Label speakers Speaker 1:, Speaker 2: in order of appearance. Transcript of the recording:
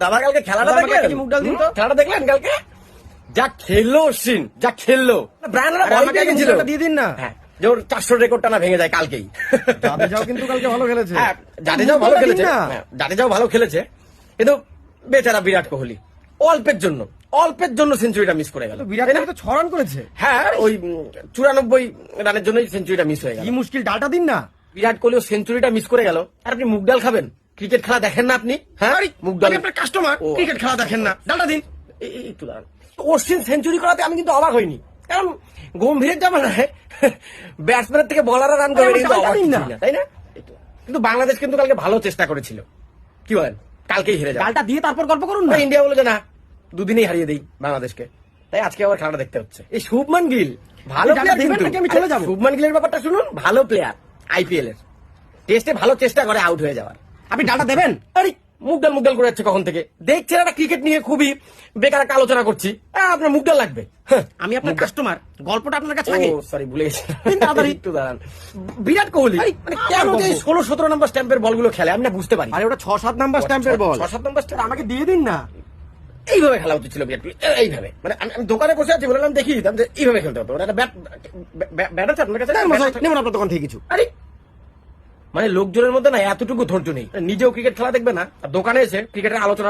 Speaker 1: দাদা কালকে খেলাটা দেখলেন? মুখ ডাল দিন তো। খেলাটা দেখলেন কালকে? যা খেললো অশ্বিন, যা খেললো, ব্রায়ানরা বল পেয়ে গেছিল।
Speaker 2: দিয়ে দিন না।
Speaker 1: হ্যাঁ, যে ওর 400 রেকর্ডটা না ভেঙে যায় কালকেই।
Speaker 2: জাদেজাও কিন্তু কালকে ভালো খেলেছে।
Speaker 1: হ্যাঁ, জাদেজাও ভালো
Speaker 2: মুখটা দিন
Speaker 1: খেলেছে।
Speaker 2: না।
Speaker 1: হ্যাঁ, জাদেজাও ভালো খেলেছে, কিন্তু বেচারা বিরাট কোহলি অল্পের জন্য সেঞ্চুরিটা মিস করে গেল।
Speaker 2: বিরাট কোহলি তো 6 রান করেছে।
Speaker 1: হ্যাঁ, ওই 94 রানের জন্যই সেঞ্চুরিটা মিস হয়ে গেল।
Speaker 2: কি মুশকিল, ডালটা দিন না।
Speaker 1: বিরাট কোহলিও সেঞ্চুরিটা মিস করে গেল, আর আপনি মুগ ডাল খাবেন? ক্রিকেট খেলা দেখেন না আপনি? হ্যাঁ, মুগ ডাল
Speaker 2: আপনার কাস্টমার, ক্রিকেট খেলা দেখেন না, ডালটা দিন।
Speaker 1: একটু দাঁড়ান। অশ্বিন সেঞ্চুরি করাতে আমি কিন্তু অবাক হইনি, কারণ গম্ভীরের জামানায় ব্যাটসম্যানের থেকে বলাররা রান করে, কিন্তু অবাক কিছুই না, তাই না? কিন্তু বাংলাদেশ কিন্তু কালকে ভালো চেষ্টা করেছিল, কি বলেন? কালকেই হেরে যায়।
Speaker 2: ডালটা দিয়ে তারপর গল্প করুন না।
Speaker 1: ইন্ডিয়া বলে যে না, দুদিনেই হারিয়ে দেই বাংলাদেশকে, তাই আজকে আবার খেলাটা দেখতে হচ্ছে। এই শুভমান গিল ভালো প্লেয়ার, কিন্তু
Speaker 2: আমি চলে যাবো।
Speaker 1: শুভমান গিলের ব্যাপারটা শুনুন, ভালো প্লেয়ার, আইপিএল এর টেস্টে ভালো চেষ্টা করে আউট হয়ে যাওয়ার।
Speaker 2: আপনি ডালটা দেবেন?
Speaker 1: আরে মুগডাল করে যাচ্ছে কখন থেকে, দেখছেন একটা ক্রিকেট নিয়ে খুবই বেকার একটা আলোচনা করছি, আপনার মুগডাল লাগবে?
Speaker 2: আমি আপনার কাস্টমার, গল্পটা আপনার কাছে আগে।
Speaker 1: সরি, ভুলে গেছি।
Speaker 2: তাড়াতাড়ি
Speaker 1: একটু দাঁড়ান। বিরাট কোহলি মানে কেন যে 16-17 নম্বর স্ট্যাম্পের বলগুলো খেলে আমি না বুঝতে পারি।
Speaker 2: আরে ওটা 6-7 নাম্বার স্ট্যাম্পের বল।
Speaker 1: 6-7 নম্বর স্ট্যাম্প
Speaker 2: আমাকে দিয়ে দিন না।
Speaker 1: এইভাবে খেলা উচিত ছিল বিরাট কোহলি, এইভাবে। মানে আমি দোকানে বসে আছি, বললাম দেখি দিতাম যে এইভাবে খেলতে হতো। একটা ব্যাট আছে আপনার কাছে?
Speaker 2: নেবেন আপনার দোকান থেকে কিছু?
Speaker 1: আরে মানে লোকজনের মধ্যে না এতটুকু ধৈর্য নেই, নিজেও ক্রিকেট খেলা দেখবে না, আর দোকানে এসে ক্রিকেটের আলোচনা